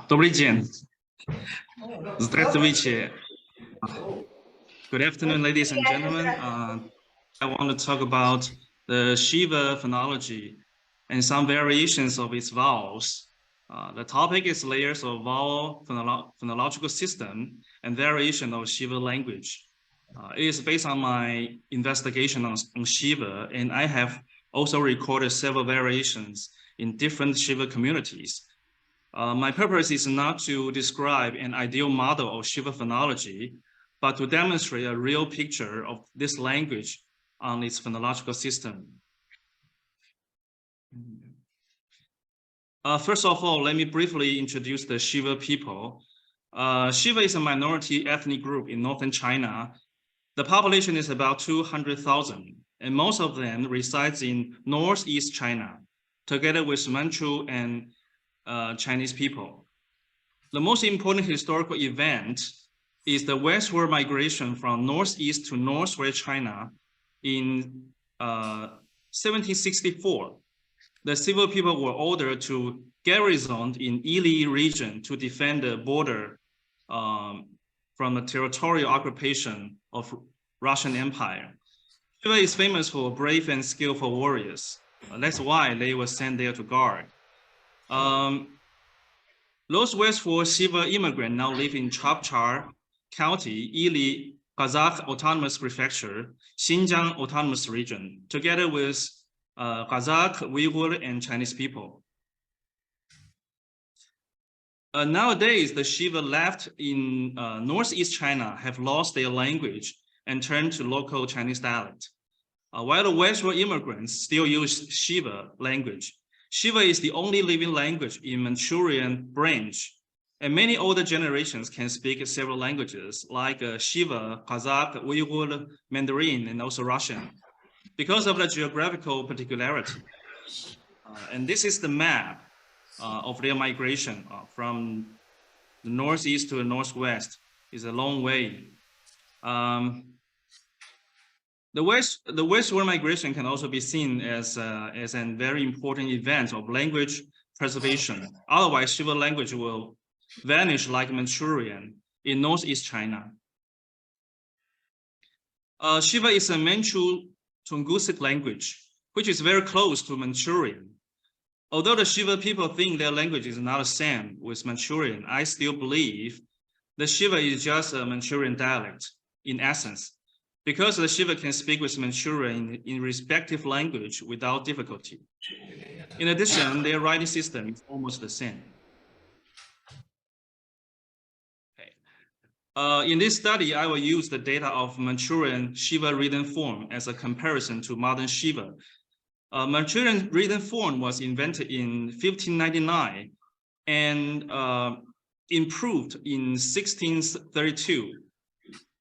Добрый день. Здравствуйте. Good afternoon, ladies and gentlemen. I want to talk about the Shiva phonology and some variations of its vowels. The topic is layers of vowel phonological system and variation of Shiva language. It is based on my investigation on Shiva, and I have also recorded several variations in different Shiva communities. My purpose is not to describe an ideal model of Shiva phonology, but to demonstrate a real picture of this language on its phonological system. First of all, let me briefly introduce the Shiva people. Shiva is a minority ethnic group in northern China. The population is about 200,000, and most of them resides in northeast China, together with Manchu and Chinese people. The most important historical event is the westward migration from northeast to northwest China in 1764. The civil people were ordered to garrison in Ili region to defend the border from the territorial occupation of Russian Empire. Shiva is famous for brave and skillful warriors. That's why they were sent there to guard. Those westward Shiva immigrants now live in Chapchar County, Ili, Kazakh Autonomous Prefecture, Xinjiang Autonomous Region, together with Kazakh, Uyghur, and Chinese people. Nowadays, the Shiva left in northeast China have lost their language and turned to local Chinese dialect. While the westward immigrants still use Shiva language, Shiva is the only living language in Manchurian branch, and many older generations can speak several languages like Shiva, Kazakh, Uyghur, Mandarin, and also Russian, because of the geographical particularity. And this is the map of their migration from the northeast to the northwest. It's a long way. The westward migration can also be seen as a very important event of language preservation. Otherwise, Shiva language will vanish like Manchurian in northeast China. Shiva is a Manchu-Tungusic language, which is very close to Manchurian. Although the Shiva people think their language is not the same with Manchurian, I still believe the Shiva is just a Manchurian dialect in essence, because the Shiva can speak with Manchurian in respective language without difficulty. In addition, their writing system is almost the same. Okay. In this study, I will use the data of Manchurian Shiva written form as a comparison to modern Shiva. Manchurian written form was invented in 1599 and improved in 1632.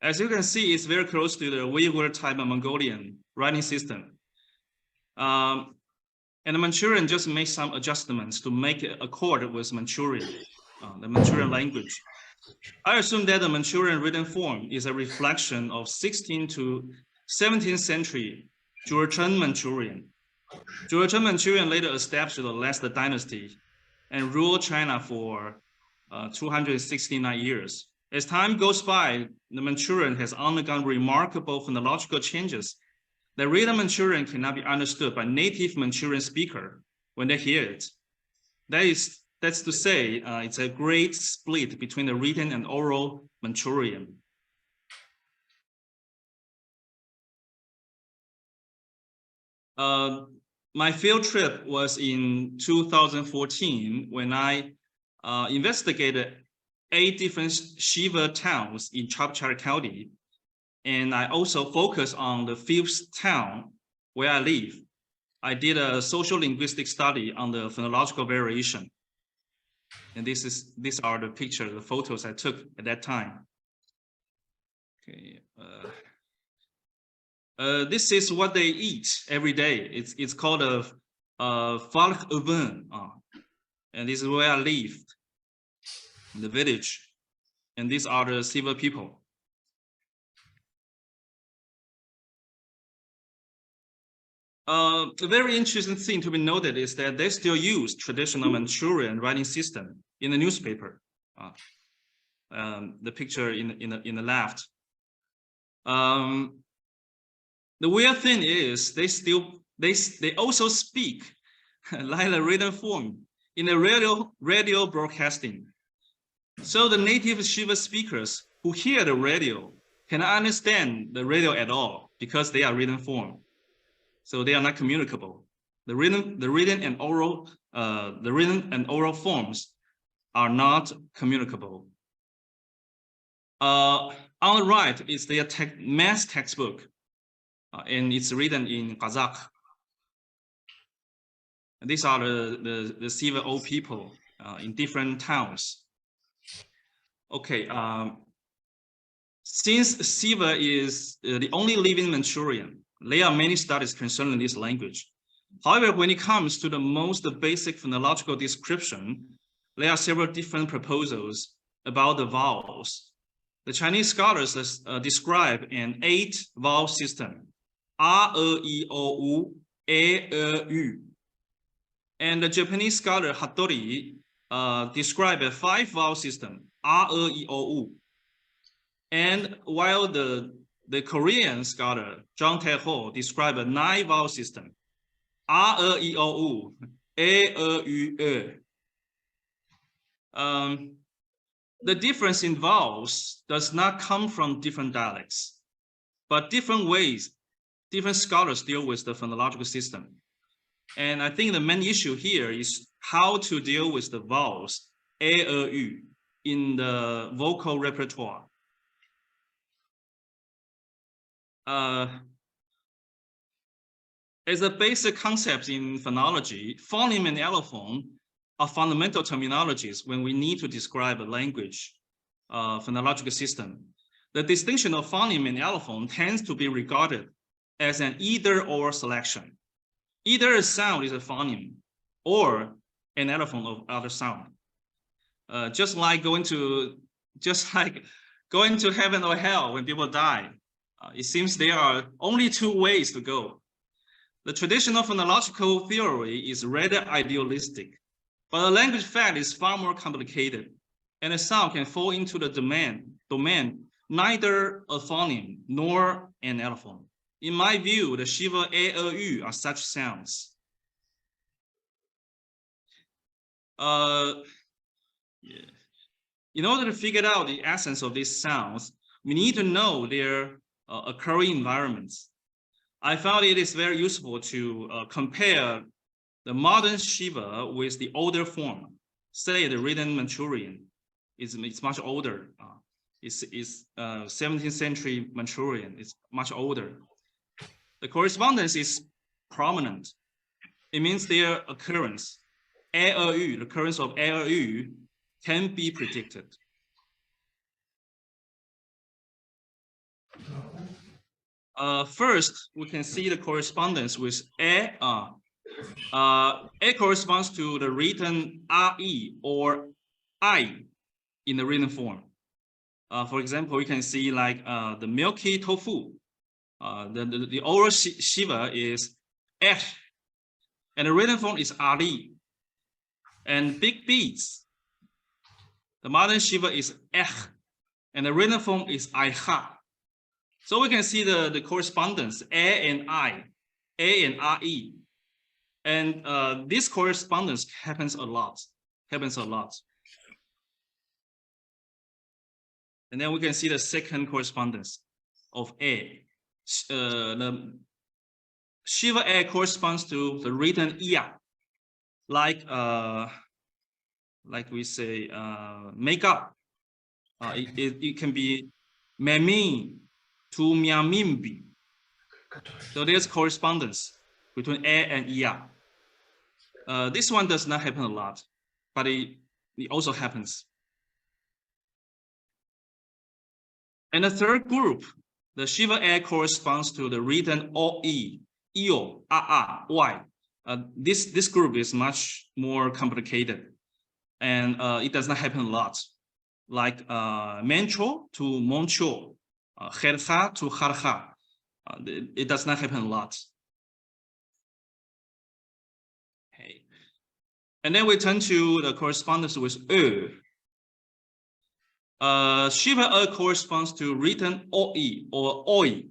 As you can see, it's very close to the Uyghur type of Mongolian writing system. And the Manchurian just made some adjustments to make it accord with Manchurian, the Manchurian language. I assume that the Manchurian written form is a reflection of 16th to 17th century Zheng Manchurian. Zheng Manchurian later established the last dynasty and ruled China for 269 years. As time goes by, the Manchurian has undergone remarkable phonological changes. The written Manchurian cannot be understood by native Manchurian speaker when they hear it. That's to say, it's a great split between the written and oral Manchurian. My field trip was in 2014 when I investigated 8 different Shiva towns in Chapchar County. And I also focused on the 5th town where I live. I did a social linguistic study on the phonological variation. And these are the pictures, the photos I took at that time. Okay. This is what they eat every day. It's called a falk oven. And this is where I lived, in the village. And these are the Sibe people. A very interesting thing to be noted is that they still use traditional Manchurian writing system in the newspaper. The picture in the left. The weird thing is they also speak like the written form in the radio broadcasting. So the native Shiva speakers who hear the radio cannot understand the radio at all because they are written form. So they are not communicable. The written and oral forms are not communicable. On the right is their math textbook, and it's written in Kazakh. And these are the Sibe old people in different towns. Okay, since Sibe is the only living Manchurian, there are many studies concerning this language. However, when it comes to the most basic phonological description, there are several different proposals about the vowels. The Chinese scholars describe an 8-vowel system, R, E, I, O, U, E, U. And the Japanese scholar Hattori described a 5-vowel system, R, E, I, O, U. And while the Korean scholar Zhong described a 9-vowel system, R, E, I, O, U, E, U, E. The difference in vowels does not come from different dialects, but different ways, different scholars deal with the phonological system. And I think the main issue here is how to deal with the vowels A, U in the vocal repertoire. As a basic concept in phonology, phoneme and allophone are fundamental terminologies when we need to describe a language phonological system. The distinction of phoneme and allophone tends to be regarded as an either-or selection. Either a sound is a phoneme or an allophone of other sound. Just like going to heaven or hell when people die. It seems there are only 2 ways to go. The traditional phonological theory is rather idealistic, but the language fact is far more complicated, and a sound can fall into the domain neither a phoneme nor an allophone. In my view, the Shiva A, U are such sounds. In order to figure out the essence of these sounds, we need to know their occurring environments. I found it is very useful to compare the modern Shiva with the older form. Say the written Manchurian. It's much older. It's 17th century Manchurian. It's much older. The correspondence is prominent. It means their occurrence. The occurrence of A, can be predicted. First, we can see the correspondence with A. A corresponds to the written RE or I in the written form. For example, we can see like the milky tofu. The oral Shiva is and the written form is RE. And big beats, the modern Shiva is and the written form is IHA. So we can see the correspondence A and I, A and RE. And this correspondence happens a lot. And then we can see the second correspondence of A. The Shiva A corresponds to the written Iya, like we say makeup. It can be memin to miamimbi. So there's correspondence between A and Iya. This one does not happen a lot, but it also happens. And the third group, the Shiva A corresponds to the written OE, EO, Y. This group is much more complicated, and it does not happen a lot. Like mencho to moncho, khercha to kharcha. It does not happen a lot. And then we turn to the correspondence with Shiva corresponds to written OE or OI.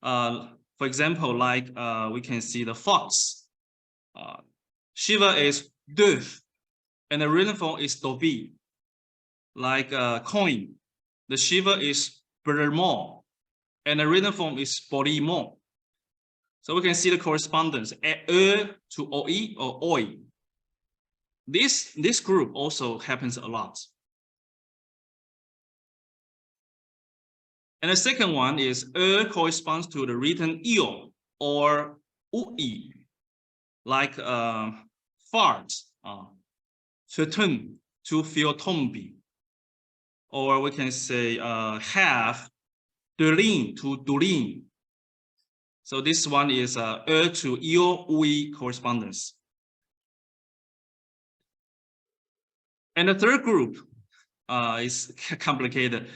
For example, like we can see the fox. Shiva is döf, and the written form is dobi. Like coin, the Shiva is bermo, and the written form is borimo. So we can see the correspondence to OE or OI. This group also happens a lot. And the second one is corresponds to the written io or ui, like fart, feten to fiotombi, or we can say have, durin to durin. So this one is to io ui correspondence. And the third group is complicated.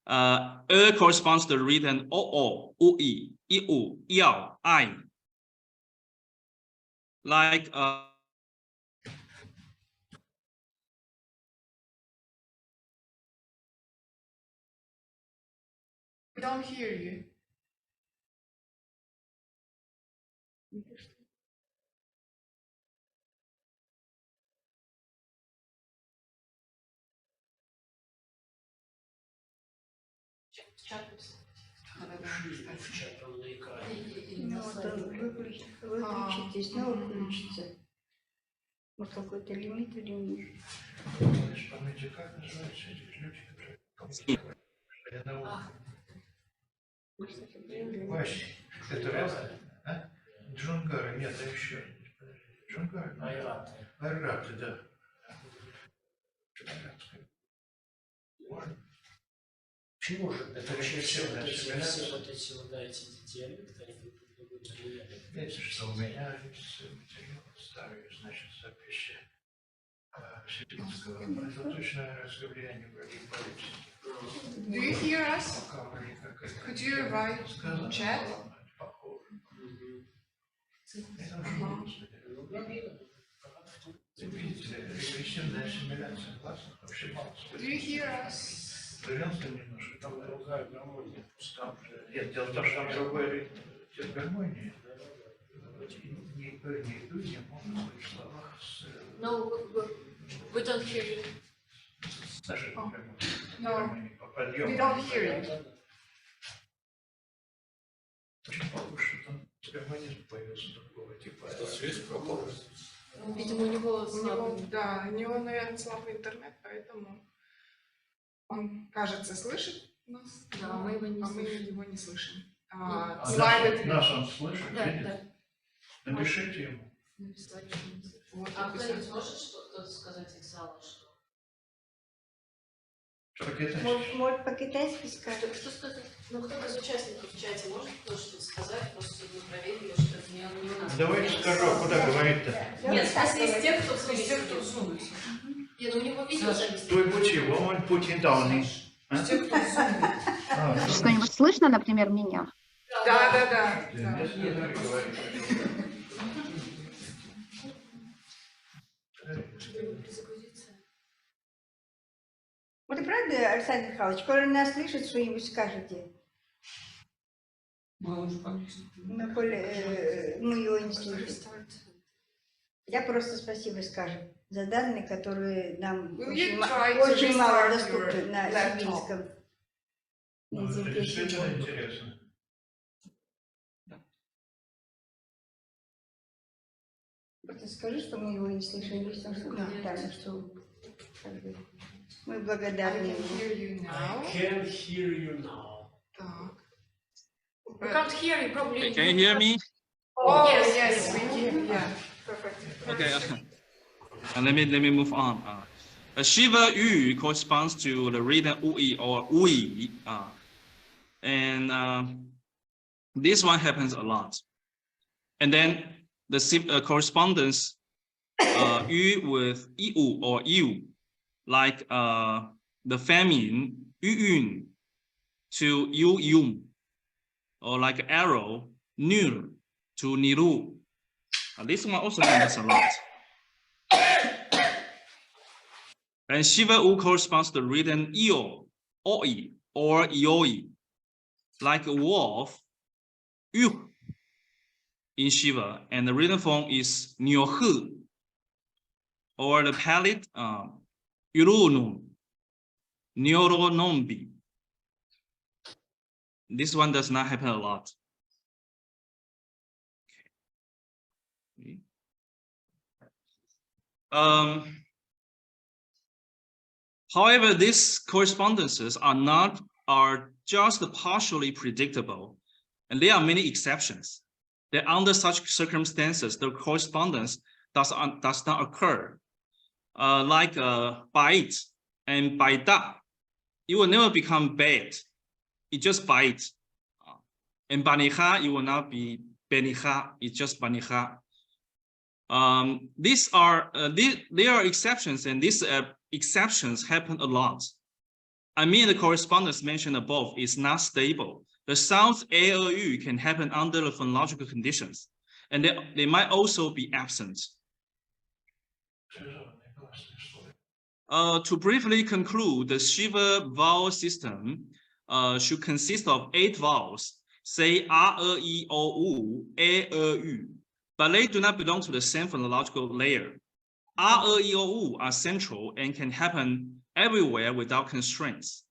Corresponds to the written oo, ui, iu, yao, I. Like we don't hear you. Выключите, снова включится. Может, какой-то лимит или нет? Вспомните, как называются эти люди, которые... Вася, это разное, а? Джунгары, нет, а еще. Джунгары? Айраты, да. Почему же? Это вообще все вот эти вот эти диалекты, они будут влиять. Видите, что у меня материал старый, значит, записи сибирского. Это точно разговляние вроде политики. Do you hear us? Could you write in chat? Видите, регрессивная ассимиляция классных вообще. Do you hear us? Равенство немножко, там другая гармония. Нет, дело в том, что там другой ритм. Гармония. Не иду, не могут быть в словах с... No, we don't hear you. Нашей No, по подъему. we don't hear you. Очень похоже, что там гармонизм появился другого типа. Что связь пропала? Видимо, у него слабый. Да, у него, наверное, слабый интернет, поэтому он, кажется, слышит нас, Да, мы его не слышим. его не слышим. Нас он слышит, Да, видит? да. Напишите ему. Написать. Вот, А написать. кто-нибудь может что-то сказать из зала? Может, по-китайски скажет? Что сказать? Ну, кто-то из участников в чате может что-то сказать, просто чтобы мы проверили, что не у нас. Давайте скажу, а куда говорить-то? Нет, в смысле из тех, кто в Zoom. Нет, ну у него видео запись. Твой пути, он пути дауни. Что-нибудь слышно, например, меня? Да. Вот и правда, Александр Михайлович, скоро нас слышит, что-нибудь скажете? Мы его не слышим. Я просто спасибо скажем за данные, которые нам очень мало доступны на сибирском. Это действительно интересно. Просто скажи, что мы его не слышим, что мы благодарны. I can hear you now. Так. We can't hear you, probably. Can you hear me? Oh, yes, we can. Yeah, perfect. Okay. Let me move on. Shiva Yu corresponds to the written ui or ui, and this one happens a lot. And then the correspondence yu with iu or yu, like the feminine yun to yu yum, or like arrow nul to niru. This one also happens a lot. And Shiva U corresponds to the written io, oi, or ioi, like a wolf, yu, in Shiva, and the written form is nyohu, or the palate, urunum, nyoronombi. This one does not happen a lot. Okay. However, these correspondences are just partially predictable, and there are many exceptions. That under such circumstances, the correspondence does not occur. Like bait and baida, it will never become bait. It just bite. And baniha, it will not be beniha. It's just baniha. These are there are exceptions, and these exceptions happen a lot. I mean, the correspondence mentioned above is not stable. The sounds a or u can happen under the phonological conditions, and they might also be absent. To briefly conclude, the Shiva vowel system should consist of 8 vowels, say R, E, I, O, U, A, U, but they do not belong to the same phonological layer. R, E, I, O, U are central and can happen everywhere without constraints.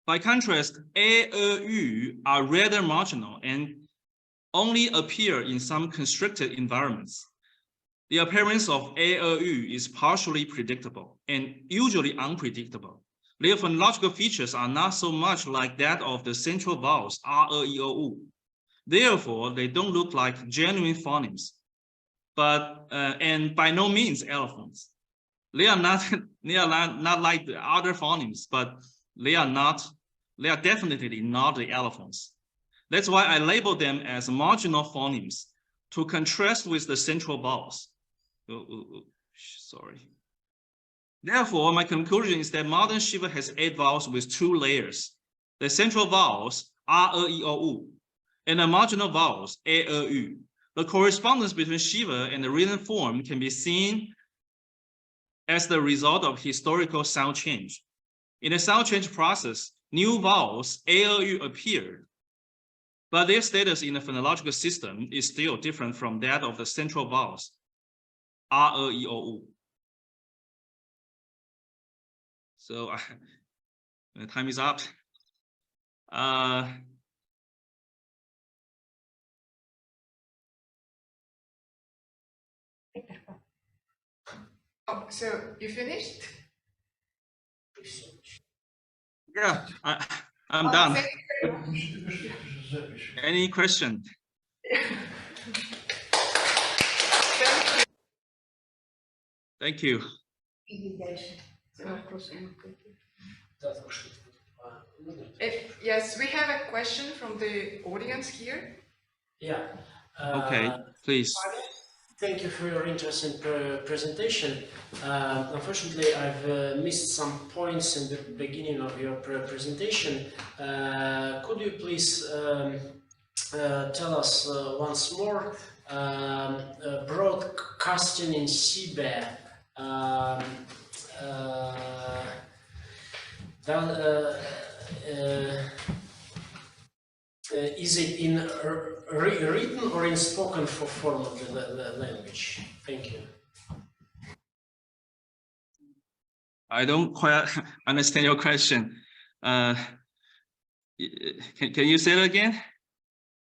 By contrast, A, U are rather marginal and only appear in some constricted environments. The appearance of A, U is partially predictable and usually unpredictable. Their phonological features are not so much like that of the central vowels R, E, O, U. Therefore, they don't look like genuine phonemes, but and by no means allophones. They are not like the other phonemes, but they are definitely not the allophones. That's why I label them as marginal phonemes to contrast with the central vowels. Sorry. Therefore, my conclusion is that modern Shiva has 8 vowels with 2 layers. The central vowels R, E, O, U, and the marginal vowels A, U. The correspondence between Shiva and the written form can be seen as the result of historical sound change. In the sound change process, new vowels A, U appeared, but their status in the phonological system is still different from that of the central vowels R, E, O, U. So the time is up. Oh, so you finished? Yeah, I'm done. Thank you very much. Any question? Thank you. Yes, we have a question from the audience here. Yeah. Okay, please. Thank you for your interesting presentation. Unfortunately, I've missed some points in the beginning of your presentation. Could you please tell us once more broadcasting in Sibe? Is it in written or in spoken form of the language? Thank you. I don't quite understand your question. Can you say it again?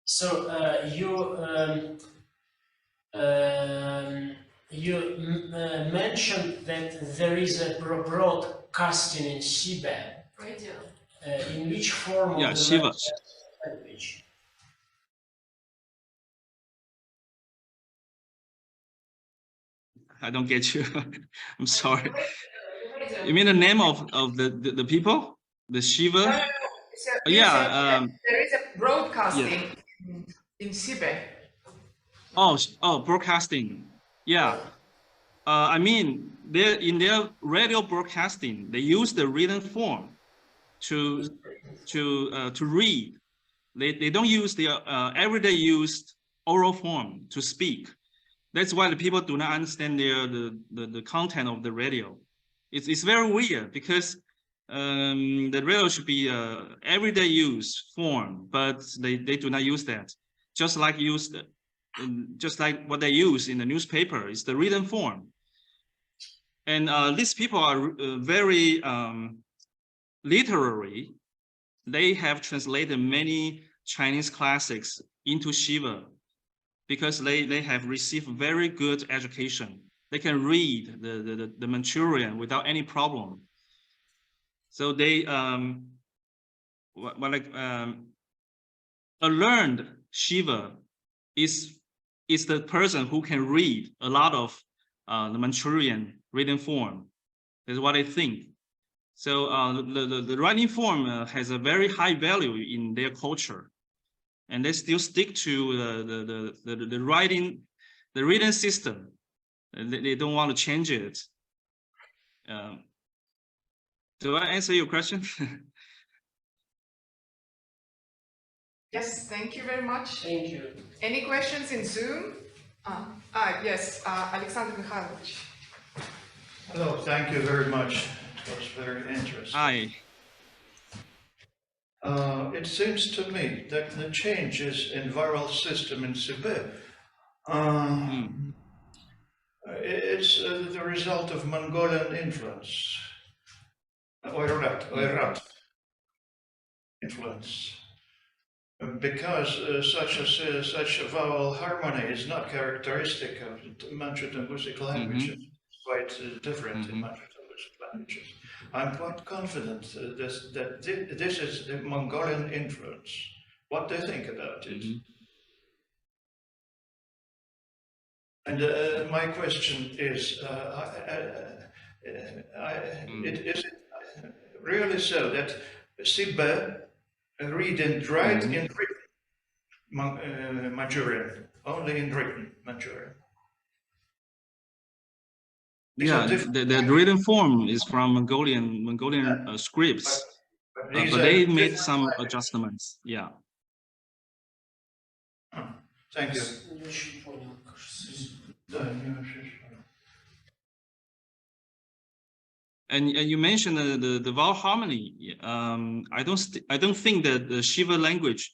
So you mentioned that there is a broadcasting in Sibe. Radio. In which form Yeah, of the Shiva. language? I don't get you. I'm sorry. You mean the name of the people? The Shiva? So Yeah. there is a broadcasting in Sibe. Oh, broadcasting. Yeah. I mean, in their radio broadcasting, they use the written form to read. They don't use the everyday used oral form to speak. That's why the people do not understand the content of the radio. It's very weird because the radio should be everyday use form, but they do not use that. Just like what they use in the newspaper is the written form. And these people are very literary. They have translated many Chinese classics into Shiva because they have received very good education. They can read the Manchurian without any problem. So they a learned Shiva is the person who can read a lot of the Manchurian written form. That's what I think. So the writing form has a very high value in their culture, and they still stick to the written system. They don't want to change it. Do I answer your question? Yes, thank you very much. Thank you. Any questions in Zoom? Yes, Alexander Mikhailovich. Hello, thank you very much. It was very interesting. Hi. It seems to me that the changes in vowel system in Sibe, it's the result of Mongolian influence, Oirat influence, because such a vowel harmony is not characteristic of Manchu linguistic languages. It's quite different in Manchu linguistic languages. I'm quite confident that this is the Mongolian influence. What do you think about it? And my question is, is it really so that Sibe read and write in written Manchurian, only in written Manchurian? Yeah, the written form is from Mongolian scripts, but they made some adjustments. Yeah. Thank you. And you mentioned the vowel harmony. I don't think that the Shiva language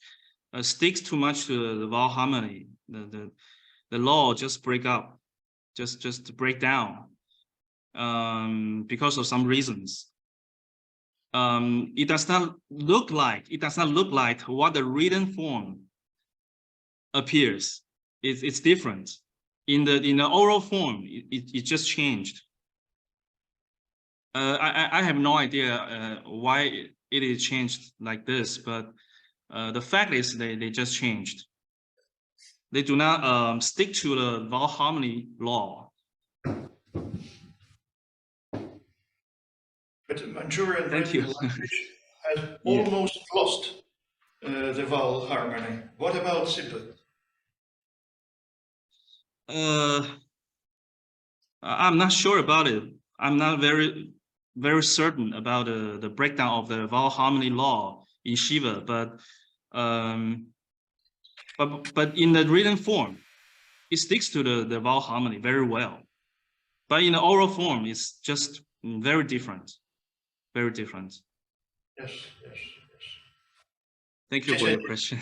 sticks too much to the vowel harmony. The law just break up, just break down. Because of some reasons. It does not look like what the written form appears. It's different. In the oral form, it just changed. I have no idea why it is changed like this, but the fact is they just changed. They do not stick to the vowel harmony law. But Manchurian language has almost lost the vowel harmony. What about Sibe? I'm not sure about it. I'm not very certain about the breakdown of the vowel harmony law in Shiva, but in the written form, it sticks to the vowel harmony very well. But in the oral form, it's just very different. Very different. Yes. Thank you for your question.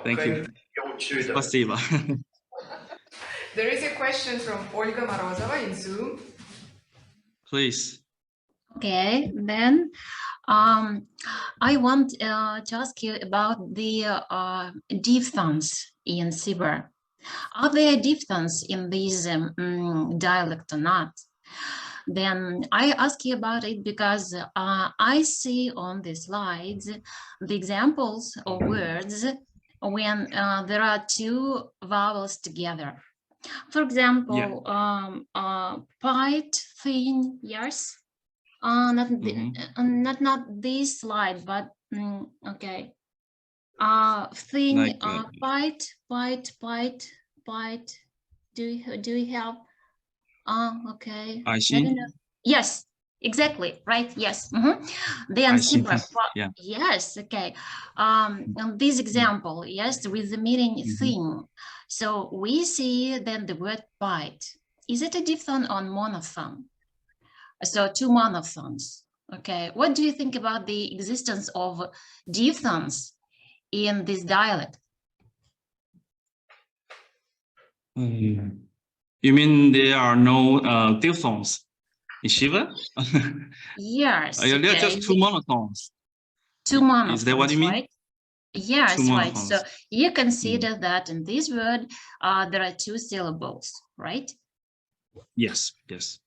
Thank you. Спасибо. There is a question from Olga Morozova in Zoom. Please. Okay, then I want to ask you about the diphthongs in Sibe. Are there diphthongs in this dialect or not? Then I ask you about it because I see on the slides the examples of words when there are two vowels together. For example, bite, thin, yes. Not this slide, but okay. Thin, like, bite. Do we have? Okay. I see. Yes, exactly. Right. Yes. Then Sibe. Yeah. Yes. Okay. This example, yes, with the meaning thin. So we see then the word bite. Is it a diphthong or monophthong? So two monophthongs. Okay, what do you think about the existence of diphthongs in this dialect? You mean there are no diphthongs in Shiva? Yes. There are okay. just two monophthongs. Two monophthongs, Is that what you mean? right? Yes, Two right. So monophthongs. you consider that in this word there are two syllables, right? Yes, yes.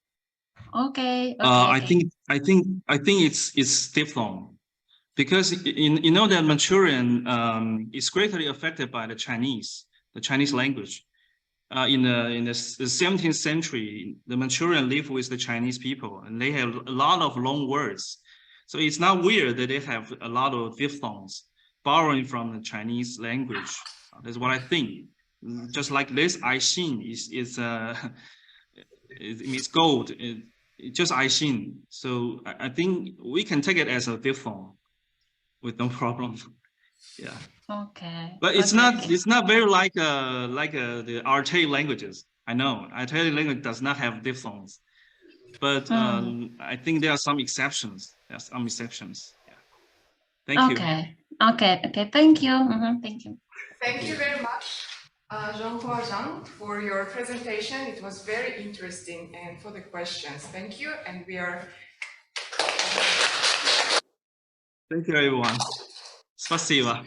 Okay. Okay. I think it's diphthong, because you know that Manchurian is greatly affected by the Chinese language. In the 17th century, the Manchurian lived with the Chinese people, and they have a lot of long words. So it's not weird that they have a lot of diphthongs borrowing from the Chinese language. That's what I think. Just like this, I xin it means gold. It's just I xin. So I think we can take it as a diphthong with no problem. Yeah. Okay. But it's not very like the Altaic languages. I know Altaic language does not have diphthongs, but I think there are some exceptions. There's some exceptions. Yeah. Thank you. Okay. Thank you. Thank you. Thank you very much, Zhonghua Zhang, for your presentation. It was very interesting, and for the questions. Thank you, and we are. Thank you, everyone. Спасибо.